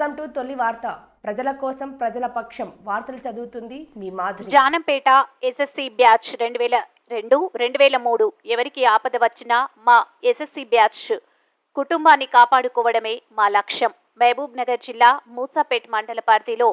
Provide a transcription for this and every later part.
Welcome to తొలి వార్త. ప్రజల కోసం ప్రజల పక్షం. వార్తలు చదువుతుంది మీ మాధురి. జానంపేట ఎస్ఎస్సి బ్యాచ్ 2002-2003 ఎవరికి ఆపద వచ్చినా మా ఎస్ఎస్సి బ్యాచ్ కుటుంబాన్ని కాపాడుకోవడమే మా లక్ష్యం. మహబూబ్ నగర్ జిల్లా మూసాపేట్ మండల పరిధిలో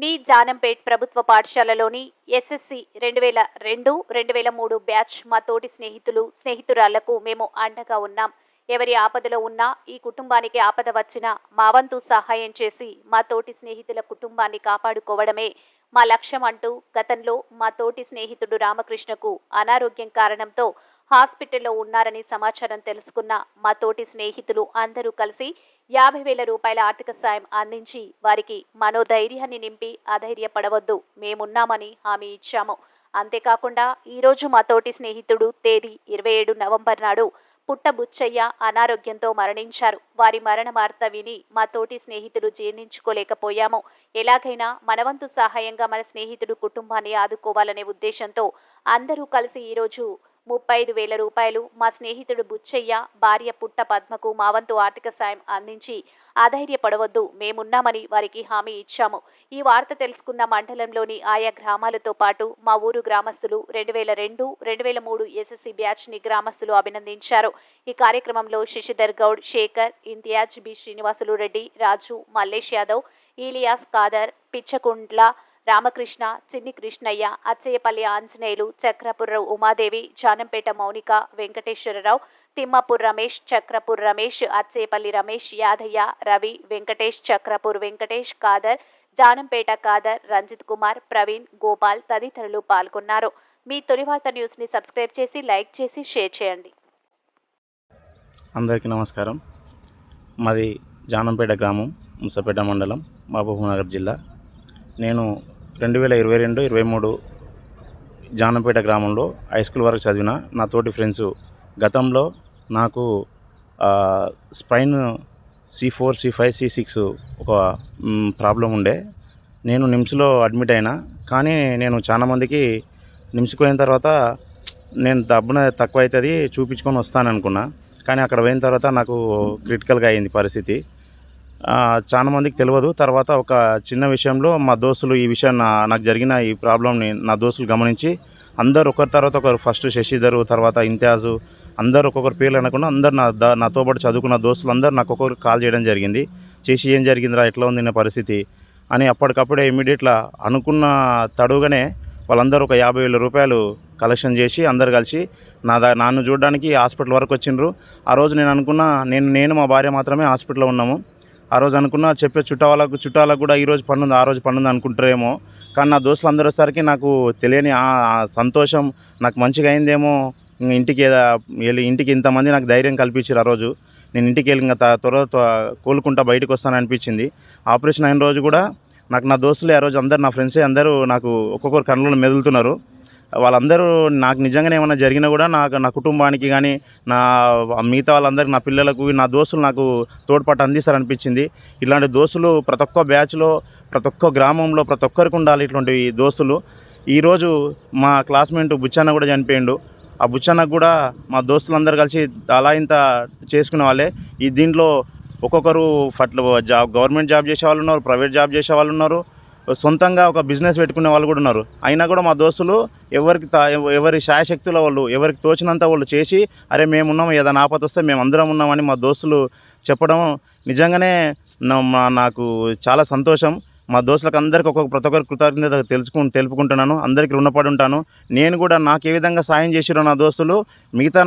నీ జానంపేట్ ప్రభుత్వ పాఠశాలలోని ఎస్ఎస్సి 2002-2003 బ్యాచ్ మా తోటి స్నేహితురాళ్లకు మేము అండగా ఉన్నాం. ఎవరి ఆపదలో ఉన్నా, ఈ కుటుంబానికి ఆపద వచ్చినా మా వంతు సహాయం చేసి మా తోటి స్నేహితుల కుటుంబాన్ని కాపాడుకోవడమే మా లక్ష్యం అంటూ గతంలో మా తోటి స్నేహితుడు రామకృష్ణకు అనారోగ్యం కారణంతో హాస్పిటల్లో ఉన్నారని సమాచారం తెలుసుకున్న మా తోటి స్నేహితులు అందరూ కలిసి 50,000 రూపాయల ఆర్థిక సాయం అందించి వారికి మనోధైర్యాన్ని నింపి అధైర్యపడవద్దు, మేమున్నామని హామీ ఇచ్చాము. అంతేకాకుండా ఈరోజు మా తోటి స్నేహితుడు తేదీ 27 నవంబర్ నాడు పుట్టబుచ్చయ్య అనారోగ్యంతో మరణించారు. వారి మరణ వార్త విని మా తోటి స్నేహితులు జీర్ణించుకోలేకపోయాము. ఎలాగైనా మనవంతు సహాయంగా మన స్నేహితుడు కుటుంబాన్ని ఆదుకోవాలనే ఉద్దేశంతో అందరూ కలిసి ఈరోజు 35,000 రూపాయలు మా స్నేహితుడు బుచ్చయ్య భార్య పుట్ట పద్మకు మా వంతు ఆర్థిక సాయం అందించి అధైర్యపడవద్దు, మేమున్నామని వారికి హామీ ఇచ్చాము. ఈ వార్త తెలుసుకున్న మండలంలోని ఆయా గ్రామాలతో పాటు మా ఊరు గ్రామస్తులు 2002-2003 ఎస్ఎస్సి బ్యాచ్ ని గ్రామస్తులు అభినందించారు. ఈ కార్యక్రమంలో శశిధర్ గౌడ్, శేఖర్, ఇంతియాజ్, బి శ్రీనివాసులు రెడ్డి, రాజు, మల్లేష్ యాదవ్, ఈలియాస్ ఖాదర్, పిచ్చకుండ్ల రామకృష్ణ, చిన్ని కృష్ణయ్య, అచ్చయ్యపల్లి ఆంజనేయులు, చక్రపుర్ర ఉమాదేవి, జానంపేట మౌనిక, వెంకటేశ్వరరావు, తిమ్మాపూర్ రమేష్, చక్రపూర్ రమేష్, అచ్చయ్యపల్లి రమేష్, యాదయ్య, రవి, వెంకటేష్, చక్రపూర్ వెంకటేష్, ఖాదర్, జానంపేట ఖాదర్, రంజిత్ కుమార్, ప్రవీణ్, గోపాల్ తదితరులు పాల్గొన్నారు. మీ తొలి వార్త న్యూస్ ని సబ్స్క్రైబ్ చేసి, లైక్ చేసి, షేర్ చేయండి. అందరికీ నమస్కారం. మాది జానంపేట గ్రామం, మూసాపేట మండలం, మహబూబ్ నగర్ జిల్లా. నేను 2022-2023 జానంపేట గ్రామంలో హై స్కూల్ వరకు చదివిన. నా తోటి ఫ్రెండ్స్ గతంలో నాకు స్పైన్ C4, C5, C6 ఒక ప్రాబ్లం ఉండే. నేను నిమ్స్లో అడ్మిట్ అయినా. కానీ నేను చాలామందికి నిమ్స్కి పోయిన తర్వాత నేను డబ్బున తక్కువ అవుతుంది చూపించుకొని వస్తాననుకున్నా. కానీ అక్కడ పోయిన తర్వాత నాకు క్రిటికల్గా అయింది పరిస్థితి. చాలామందికి తెలియదు. తర్వాత ఒక చిన్న విషయంలో మా దోస్తులు ఈ విషయం నాకు జరిగిన ఈ ప్రాబ్లంని నా దోస్తులు గమనించి అందరూ ఒకరి తర్వాత ఒకరు, ఫస్ట్ శశిధరు, తర్వాత ఇంతియాజు, అందరూ ఒక్కొక్కరు పేర్లు అనకుండా అందరు నాతో పాటు చదువుకున్న దోస్తులు అందరూ నాకు ఒక్కొక్కరు కాల్ చేయడం జరిగింది. చేసి ఏం జరిగిందిరా, ఎట్లా ఉంది నా పరిస్థితి అని అప్పటికప్పుడే ఇమ్మీడియట్లా అనుకున్న తడుగానే వాళ్ళందరూ ఒక 50,000 రూపాయలు కలెక్షన్ చేసి అందరు కలిసి నన్ను చూడడానికి హాస్పిటల్ వరకు వచ్చిండ్రు. ఆ రోజు నేను అనుకున్నా, నేను మా భార్య మాత్రమే హాస్పిటల్లో ఉన్నాము. ఆ రోజు అనుకున్నా చెప్పే చుట్టాలకు కూడా ఈరోజు పనుంది, ఆ రోజు పనుంది అనుకుంటారేమో. కానీ నా దోస్తులు అందరూ వచ్చేసరికి నాకు తెలియని సంతోషం, నాకు మంచిగా అయిందేమో. ఇంటికి ఇంతమంది నాకు ధైర్యం కల్పించారు. ఆ రోజు నేను ఇంటికి వెళ్ళి ఇంకా త్వరగా కోలుకుంటా బయటకు వస్తానని అనిపించింది. ఆపరేషన్ అయిన రోజు కూడా నాకు నా దోస్తులే, ఆ రోజు అందరు నా ఫ్రెండ్సే అందరూ నాకు ఒక్కొక్కరు కళ్ళలో మెదులుతున్నారు. వాళ్ళందరూ నాకు నిజంగానే ఏమైనా జరిగినా కూడా నా కుటుంబానికి కానీ మిగతా వాళ్ళందరికీ, నా పిల్లలకు, నా దోస్తులు నాకు తోడ్పాటు అందిస్తారనిపించింది. ఇలాంటి దోస్తులు ప్రతి ఒక్క బ్యాచ్లో, ప్రతి ఒక్క గ్రామంలో ప్రతి ఒక్కరికి ఉండాలి ఇట్లాంటి దోస్తులు. ఈరోజు మా క్లాస్మేట్ బుచ్చన్న కూడా చనిపోయిండు. ఆ బుచ్చన్నకు కూడా మా దోస్తులందరూ కలిసి అలా ఇంత చేసుకునే వాళ్ళే. దీంట్లో ఒక్కొక్కరు గవర్నమెంట్ జాబ్ చేసే వాళ్ళు ఉన్నారు, ప్రైవేట్ జాబ్ చేసే వాళ్ళు ఉన్నారు, సొంతంగా ఒక బిజినెస్ పెట్టుకునే వాళ్ళు కూడా ఉన్నారు. అయినా కూడా మా దోస్తులు ఎవరి శాయశక్తుల వాళ్ళు, ఎవరికి తోచినంత వాళ్ళు చేసి, అరే మేమున్నాము, ఏదైనా ఆపద వస్తే మేము అందరం ఉన్నామని మా దోస్తులు చెప్పడం నిజంగానే నాకు చాలా సంతోషం. మా దోస్తులకు అందరికీ ప్రతి ఒక్కరు కృతజ్ఞత తెలుపుకుంటున్నాను. అందరికీ రుణపడి ఉంటాను. నేను కూడా నాకు ఏ విధంగా సాయం చేసిరో నా దోస్తులు, మిగతా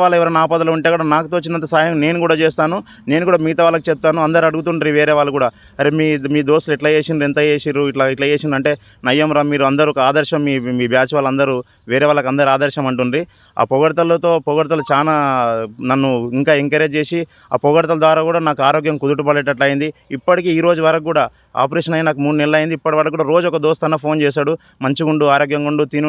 వాళ్ళు ఎవరైనా ఆపదలు ఉంటే కూడా నాకు తోచినంత సాయం నేను కూడా చేస్తాను. నేను కూడా మిగతా వాళ్ళకి చెప్తాను. అందరు అడుగుతుండ్రు వేరే వాళ్ళు కూడా, అరే మీ దోస్తులు ఎట్లా చేసిండ్రు, ఎంత చేసిర్రు, ఇట్లా చేసిండ్రు అంటే, నయ్యం రా, మీరు అందరూ ఒక ఆదర్శం, మీ బ్యాచ్ వాళ్ళందరూ వేరే వాళ్ళకి అందరూ ఆదర్శం అంటుండ్రి. ఆ పొగడతలు చాలా నన్ను ఇంకా ఎంకరేజ్ చేసి, ఆ పొగడతల ద్వారా కూడా నాకు ఆరోగ్యం కుదుటపడేటట్లు అయింది. ఇప్పటికీ ఈ రోజు వరకు కూడా ఆపరేషన్ అయ్యి నాకు 3 నెలలు అయింది. ఇప్పటి వరకు కూడా రోజు ఒక దోస్తు అన్న ఫోన్ చేశాడు, మంచిగా ఉండు, ఆరోగ్యంగా ఉండు, తిను,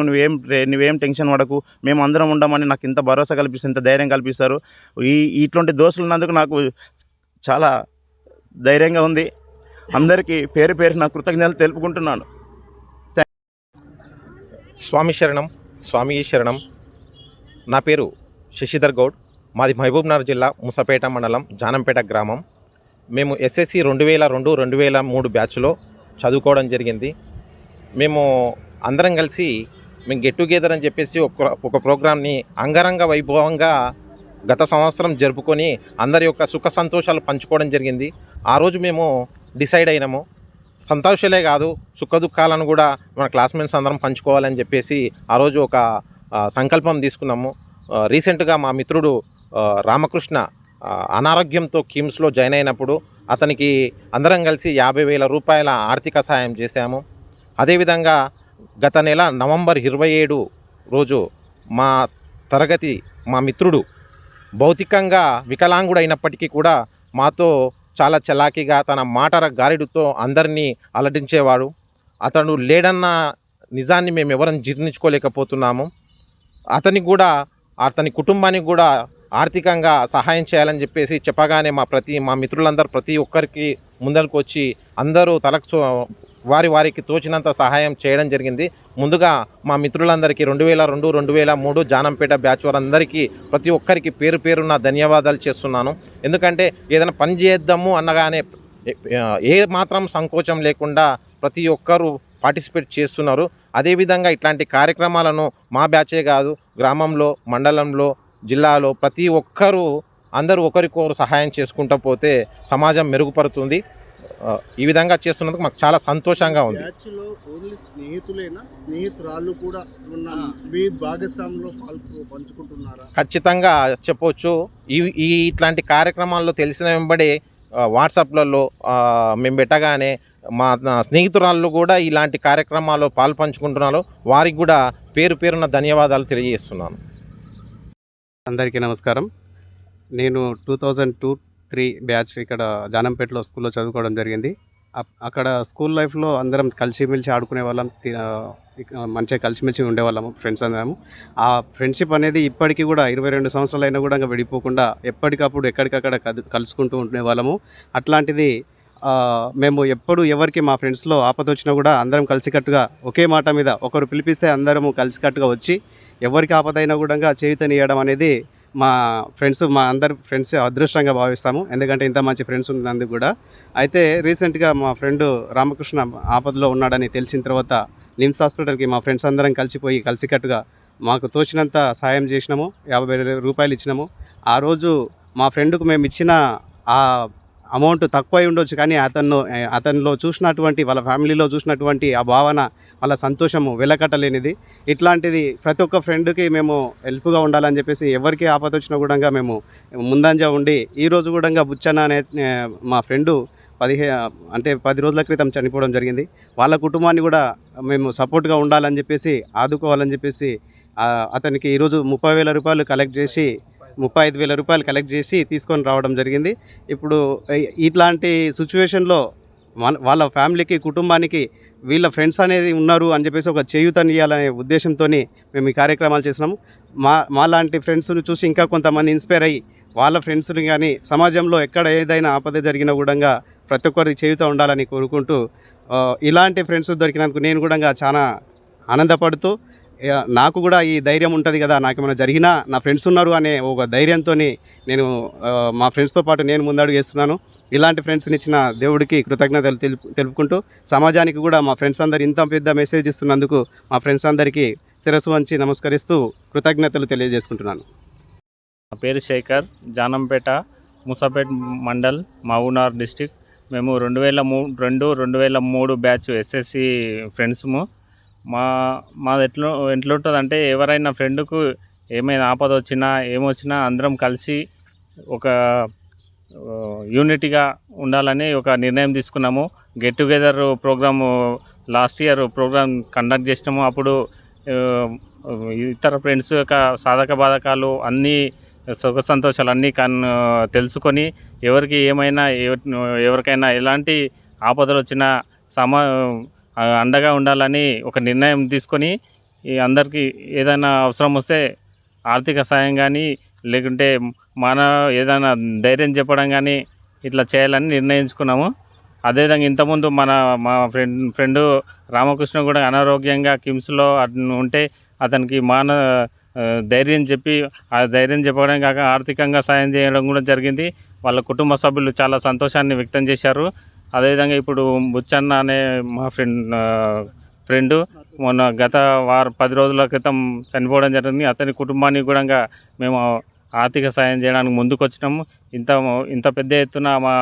నువ్వేం టెన్షన్ పడకు, మేము అందరం ఉండమని నాకు ఇంత భరోసా కల్పిస్తారు, ఇంత ధైర్యం కల్పిస్తారు. ఇటువంటి దోస్తులు ఉన్నందుకు నాకు చాలా ధైర్యంగా ఉంది. అందరికీ పేరు నా కృతజ్ఞతలు తెలుపుకుంటున్నాను. స్వామి శరణం. నా పేరు శశిధర్ గౌడ్. మాది మహబూబ్ నగర్ జిల్లా మూసాపేట మండలం, జానంపేట గ్రామం. మేము ఎస్ఎస్సి 2002 2003 బ్యాచ్లో చదువుకోవడం జరిగింది. మేము అందరం కలిసి మేము గెట్ టుగెదర్ అని చెప్పేసి ఒక ప్రోగ్రామ్ని అంగరంగ వైభవంగా గత సంవత్సరం జరుపుకొని అందరి యొక్క సుఖ సంతోషాలు పంచుకోవడం జరిగింది. ఆ రోజు మేము డిసైడ్ అయినాము, సంతోషాలే కాదు సుఖ దుఃఖాలను కూడా మన క్లాస్మేట్స్ అందరం పంచుకోవాలని చెప్పేసి ఆ రోజు ఒక సంకల్పం తీసుకున్నాము. రీసెంట్గా మా మిత్రుడు రామకృష్ణ అనారోగ్యంతో కిమ్స్లో జాయిన్ అయినప్పుడు అతనికి అందరం కలిసి 50,000 రూపాయల ఆర్థిక సహాయం చేశాము. అదేవిధంగా గత నెల నవంబర్ 27 రోజు మా తరగతి మా మిత్రుడు భౌతికంగా వికలాంగుడు అయినప్పటికీ కూడా మాతో చాలా చలాకీగా తన మాటల గారిడుతో అందరినీ అలరించేవాడు. అతడు లేడన్న నిజాన్ని మేము ఎవరం జీర్ణించుకోలేకపోతున్నాము. అతనికి కూడా అతని కుటుంబానికి కూడా ఆర్థికంగా సహాయం చేయాలని చెప్పేసి చెప్పగానే మా మిత్రులందరూ ప్రతి ఒక్కరికి ముందరకు వచ్చి అందరూ వారికి తోచినంత సహాయం చేయడం జరిగింది. ముందుగా మా మిత్రులందరికీ 2002 2003 జానంపేట బ్యాచ్ వారందరికీ ప్రతి ఒక్కరికి పేరు పేరున ధన్యవాదాలు చేస్తున్నాను. ఎందుకంటే ఏదైనా పని చేద్దాము అన్నగానే ఏ మాత్రం సంకోచం లేకుండా ప్రతి ఒక్కరూ పార్టిసిపేట్ చేస్తున్నారు. అదేవిధంగా ఇట్లాంటి కార్యక్రమాలను మా బ్యాచే కాదు, గ్రామంలో, మండలంలో, జిల్లాలో ప్రతి ఒక్కరూ అందరూ ఒకరికొకరు సహాయం చేసుకుంటూ పోతే సమాజం మెరుగుపడుతుంది. ఈ విధంగా చేస్తున్నందుకు మాకు చాలా సంతోషంగా ఉంది. బ్యాచ్లో ఓన్లీ స్నేహితులేనా, స్నేహితురాళ్ళు కూడా ఉన్న మీ భాగస్వామ్యంలో పంచుకుంటున్నారా? ఖచ్చితంగా చెప్పొచ్చు. ఇట్లాంటి కార్యక్రమాల్లో తెలిసిన వెంబడే వాట్సాప్లలో మేము పెట్టగానే మా స్నేహితురాళ్ళు కూడా ఇలాంటి కార్యక్రమాల్లో పాల్పంచుకుంటున్నారు. వారికి కూడా పేరు పేరున ధన్యవాదాలు తెలియజేస్తున్నాను. అందరికీ నమస్కారం. నేను 2002-03 బ్యాచ్ ఇక్కడ జానంపేటలో స్కూల్లో చదువుకోవడం జరిగింది. అక్కడ స్కూల్ లైఫ్లో అందరం కలిసిమెలిసి ఆడుకునే వాళ్ళం, మంచిగా కలిసిమెలిసి ఉండేవాళ్ళము, ఫ్రెండ్స్ అందరము. ఆ ఫ్రెండ్షిప్ అనేది ఇప్పటికీ కూడా 22 సంవత్సరాలు అయినా కూడా విడిపోకుండా ఎప్పటికప్పుడు ఎక్కడికక్కడ కలుసుకుంటూ ఉండేవాళ్ళము. అట్లాంటిది మేము ఎప్పుడు ఎవరికి మా ఫ్రెండ్స్లో ఆపద వచ్చినా కూడా అందరం కలిసికట్టుగా ఒకే మాట మీద ఒకరు పిలిపిస్తే అందరము కలిసికట్టుగా వచ్చి ఎవరికి ఆపదైనా కూడా చేయూతనియడం అనేది మా అందరి ఫ్రెండ్స్ అదృష్టంగా భావిస్తాము. ఎందుకంటే ఇంత మంచి ఫ్రెండ్స్ ఉన్నందుకు కూడా. అయితే రీసెంట్గా మా ఫ్రెండ్ రామకృష్ణ ఆపదలో ఉన్నాడని తెలిసిన తర్వాత నిమ్స్ హాస్పిటల్కి మా ఫ్రెండ్స్ అందరం కలిసిపోయి కలిసికట్టుగా మాకు తోచినంత సాయం చేసినాము. 50,000 రూపాయలు ఇచ్చినాము. ఆ రోజు మా ఫ్రెండ్కు మేము ఇచ్చిన ఆ అమౌంట్ తక్కువై ఉండొచ్చు, కానీ అతనిలో చూసినటువంటి, వాళ్ళ ఫ్యామిలీలో చూసినటువంటి ఆ భావన, వాళ్ళ సంతోషము వెలకట్టలేనిది. ఇట్లాంటిది ప్రతి ఒక్క ఫ్రెండ్కి మేము హెల్ప్గా ఉండాలని చెప్పేసి ఎవరికి ఆపద వచ్చినా కూడా మేము ముందంజ ఉండి, ఈరోజు కూడా బుచ్చన్న అనే మా ఫ్రెండు 10 రోజుల క్రితం చనిపోవడం జరిగింది. వాళ్ళ కుటుంబాన్ని కూడా మేము సపోర్ట్గా ఉండాలని చెప్పేసి, ఆదుకోవాలని చెప్పేసి అతనికి ఈరోజు 30,000 రూపాయలు కలెక్ట్ చేసి 35,000 రూపాయలు కలెక్ట్ చేసి తీసుకొని రావడం జరిగింది. ఇప్పుడు ఇట్లాంటి సిచ్యువేషన్లో వాళ్ళ ఫ్యామిలీకి, కుటుంబానికి వీళ్ళ ఫ్రెండ్స్ అనేది ఉన్నారు అని చెప్పేసి ఒక చేయూతనియాలనే ఉద్దేశంతో మేము ఈ కార్యక్రమాలు చేసినాము. మా లాంటి ఫ్రెండ్స్ని చూసి ఇంకా కొంతమంది ఇన్స్పైర్ అయ్యి వాళ్ళ ఫ్రెండ్స్ని కానీ సమాజంలో ఎక్కడ ఏదైనా ఆపద జరిగినా కూడా ప్రతి ఒక్కరికి చేయూత ఉండాలని కోరుకుంటూ, ఇలాంటి ఫ్రెండ్స్ దొరికినందుకు నేను కూడా చాలా ఆనందపడుతూ, నాకు కూడా ఈ ధైర్యం ఉంటుంది కదా, నాకు ఏమైనా జరిగినా నా ఫ్రెండ్స్ ఉన్నారు అనే ఒక ధైర్యంతో నేను మా ఫ్రెండ్స్తో పాటు నేను ముందడుగు వేస్తున్నాను. ఇలాంటి ఫ్రెండ్స్ని ఇచ్చిన దేవుడికి కృతజ్ఞతలు తెలుపుకుంటూ, సమాజానికి కూడా మా ఫ్రెండ్స్ అందరు ఇంత పెద్ద మెసేజ్ ఇస్తున్నందుకు మా ఫ్రెండ్స్ అందరికీ శిరస్సు వంచి నమస్కరిస్తూ కృతజ్ఞతలు తెలియజేసుకుంటున్నాను. నా పేరు శేఖర్, జానంపేట ముసాపేట్ మండల్, మహబూబ్నగర్ డిస్టిక్. మేము 2002-2003 బ్యాచ్ ఎస్ఎస్సి ఫ్రెండ్స్ము. మాది ఎట్లుంటుందంటే, ఎవరైనా ఫ్రెండ్కు ఏమైనా ఆపద వచ్చినా ఏమొచ్చినా అందరం కలిసి ఒక యూనిటీగా ఉండాలని ఒక నిర్ణయం తీసుకున్నాము. Get together programme last year programme conduct చేసినాము. అప్పుడు ఇతర ఫ్రెండ్స్ యొక్క సాధక బాధకాలు అన్నీ, సుఖ సంతోషాలు అన్నీ తెలుసుకొని ఎవరికి ఏమైనా ఎవరికైనా ఎలాంటి ఆపదలు వచ్చినా అండగా ఉండాలని ఒక నిర్ణయం తీసుకొని, అందరికీ ఏదైనా అవసరం వస్తే ఆర్థిక సాయం కానీ, లేకుంటే ఏదైనా ధైర్యం చెప్పడం కానీ ఇట్లా చేయాలని నిర్ణయించుకున్నాము. అదేవిధంగా ఇంతకుముందు మా ఫ్రెండు రామకృష్ణ కూడా అనారోగ్యంగా కిమ్స్లో ఉంటే అతనికి ధైర్యం చెప్పి, ఆ ధైర్యం చెప్పడం కాక ఆర్థికంగా సాయం చేయడం కూడా జరిగింది. వాళ్ళ కుటుంబ సభ్యులు చాలా సంతోషాన్ని వ్యక్తం చేశారు. అదేవిధంగా ఇప్పుడు బుచ్చన్న అనే మా ఫ్రెండు మొన్న గత 10 రోజుల క్రితం చనిపోవడం జరిగింది. అతని కుటుంబానికి కూడా మేము ఆర్థిక సాయం చేయడానికి ముందుకు వచ్చినాము. ఇంత పెద్ద ఎత్తున మా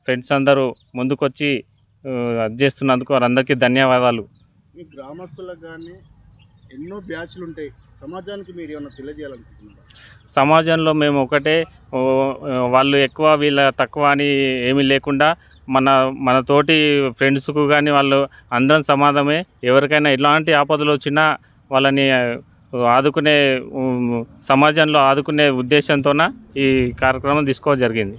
ఫ్రెండ్స్ అందరూ ముందుకొచ్చి అది చేస్తున్నందుకు వారందరికీ ధన్యవాదాలు. మీ గ్రామస్తులకు కానీ ఎన్నో బ్యాచ్లు ఉంటాయి, సమాజానికి మీరు ఏమైనా తెలియజేయాలనుకుంటున్నారా? సమాజంలో మేము ఒకటే, వాళ్ళు ఎక్కువ వీళ్ళ తక్కువ అని ఏమీ లేకుండా మన తోటి ఫ్రెండ్స్కు కానీ వాళ్ళు అందరం సమానమే. ఎవరికైనా ఎలాంటి ఆపదలు వచ్చినా వాళ్ళని ఆదుకునే, సమాజంలో ఆదుకునే ఉద్దేశంతోన ఈ కార్యక్రమం తీసుకోవడం జరిగింది.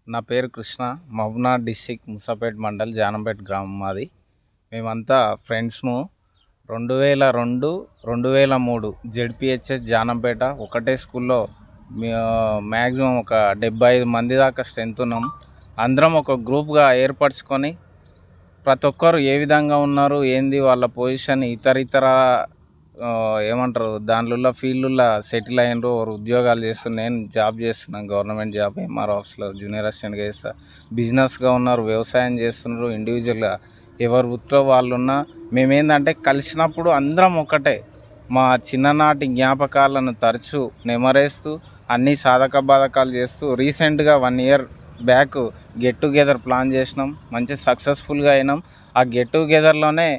నా పేరు కృష్ణ, మహబూబ్నగర్ డిస్టిక్ ముసాపేట్ మండల్ జానంపేట్ గ్రామం మాది. మేమంతా ఫ్రెండ్స్ము 2002, 2003 జెడ్పిహెచ్ఎస్ జానంపేట ఒకటే స్కూల్లో మ్యాక్సిమం ఒక 75 మంది దాకా స్ట్రెంత్ ఉన్నాం. అందరం ఒక గ్రూప్గా ఏర్పరచుకొని ప్రతి ఒక్కరు ఏ విధంగా ఉన్నారు, ఏంది వాళ్ళ పొజిషన్, ఇతర ఏమంటారు దానిలో ఫీల్డ్లో సెటిల్ అయినరు, ఉద్యోగాలు చేస్తున్నారు. నేను జాబ్ చేస్తున్నాను, గవర్నమెంట్ జాబ్ ఎంఆర్ ఆఫీస్లో జూనియర్ అసిస్టెంట్గా చేస్తా. బిజినెస్గా ఉన్నారు, వ్యవసాయం చేస్తున్నారు, ఇండివిజువల్గా ఎవరు వృత్తిలో వాళ్ళు ఉన్నా మేమేందంటే కలిసినప్పుడు అందరం ఒకటే. మా చిన్ననాటి జ్ఞాపకాలను తరచూ నెమరేస్తూ అన్ని సాధక బాధకాలు చేస్తూ రీసెంట్గా 1 year back get together plan చేసినాం. మంచి సక్సెస్ఫుల్గా అయినాం. ఆ గెట్ టుగెదర్లోనే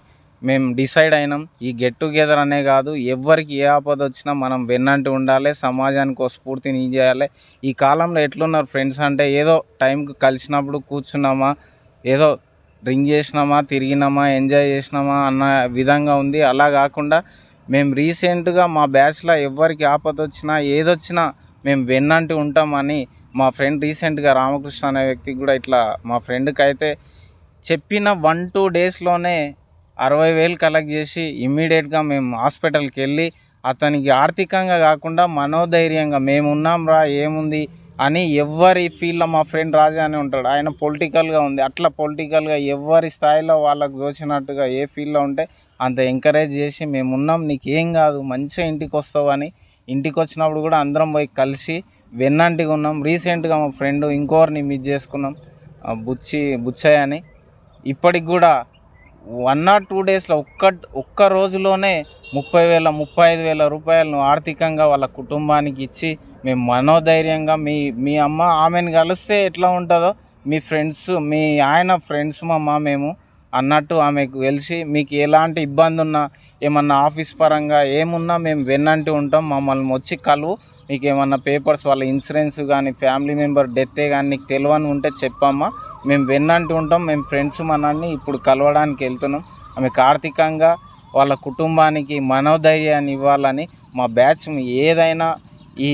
మేము డిసైడ్ అయినాం, ఈ గెట్ టుగెదర్ అనే కాదు, ఎవరికి ఏ ఆపద వచ్చినా మనం వెన్నంటి ఉండాలి, సమాజానికి ఒక స్ఫూర్తిని చేయాలి. ఈ కాలంలో ఎట్లున్నారు ఫ్రెండ్స్ అంటే ఏదో టైంకి కలిసినప్పుడు కూర్చున్నామా, ఏదో డ్రింక్ చేసినామా, తిరిగినామా, ఎంజాయ్ చేసినామా అన్న విధంగా ఉంది. అలా కాకుండా మేము రీసెంట్గా మా బ్యాచ్లో ఎవరికి ఆపద వచ్చినా ఏదొచ్చినా మేము వెన్నంటి ఉంటామని మా ఫ్రెండ్ రీసెంట్గా రామకృష్ణ అనే వ్యక్తికి కూడా ఇట్లా మా ఫ్రెండ్కి అయితే చెప్పిన 1-2 డేస్లోనే 60,000 కలెక్ట్ చేసి ఇమ్మీడియట్గా మేము హాస్పిటల్కి వెళ్ళి అతనికి ఆర్థికంగా కాకుండా మనోధైర్యంగా మేము ఉన్నాం రా ఏముంది అని ఎవరి ఫీల్డ్లో మా ఫ్రెండ్ రాజా అని ఉంటాడు, ఆయన పొలిటికల్గా ఉంది, అట్లా పొలిటికల్గా ఎవరి స్థాయిలో వాళ్ళకు తోచినట్టుగా ఏ ఫీల్డ్లో ఉంటే అంత ఎంకరేజ్ చేసి మేము ఉన్నాం, నీకు ఏం కాదు, మంచిగా ఇంటికి వస్తావు అని. ఇంటికి వచ్చినప్పుడు కూడా అందరం పోయి కలిసి వెన్నంటిగా ఉన్నాం. రీసెంట్గా మా ఫ్రెండ్ ఇంకోరిని మిస్ చేసుకున్నాం, బుచ్చయ్య అని. ఇప్పటికి కూడా 1 or 2 డేస్లో ఒక్క రోజులోనే 30,000 35,000 రూపాయలను ఆర్థికంగా వాళ్ళ కుటుంబానికి ఇచ్చి మేము మనోధైర్యంగా మీ అమ్మ ఆమెను కలిస్తే ఎట్లా ఉంటుందో మీ ఫ్రెండ్స్, మీ ఆయన ఫ్రెండ్స్ మమ్మ మేము అన్నట్టు ఆమెకు తెలిసి మీకు ఎలాంటి ఇబ్బంది ఉన్నా, ఏమన్నా ఆఫీస్ పరంగా ఏమున్నా మేము వెన్నంటి ఉంటాం, మమ్మల్ని వచ్చి కలువు, నీకు ఏమన్నా పేపర్స్ వాళ్ళ ఇన్సూరెన్స్ కానీ ఫ్యామిలీ మెంబర్ డెత్తే కానీ నీకు తెలియని ఉంటే చెప్పమ్మా, మేము వెన్నంటి ఉంటాం, మేము ఫ్రెండ్స్ మనల్ని ఇప్పుడు కలవడానికి వెళ్తున్నాం. ఆమెకు ఆర్థికంగా వాళ్ళ కుటుంబానికి మనోధైర్యాన్ని ఇవ్వాలని మా బ్యాచ్ ఏదైనా ఈ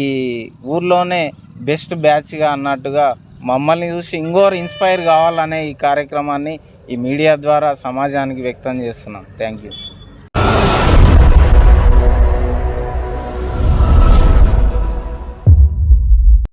ఊర్లోనే బెస్ట్ బ్యాచ్గా అన్నట్టుగా మమ్మల్ని చూసి ఇంకోరు ఇన్స్పైర్ కావాలనే ఈ కార్యక్రమాన్ని ఈ మీడియా ద్వారా సమాజానికి వ్యక్తం చేస్తున్నాం. Thank you.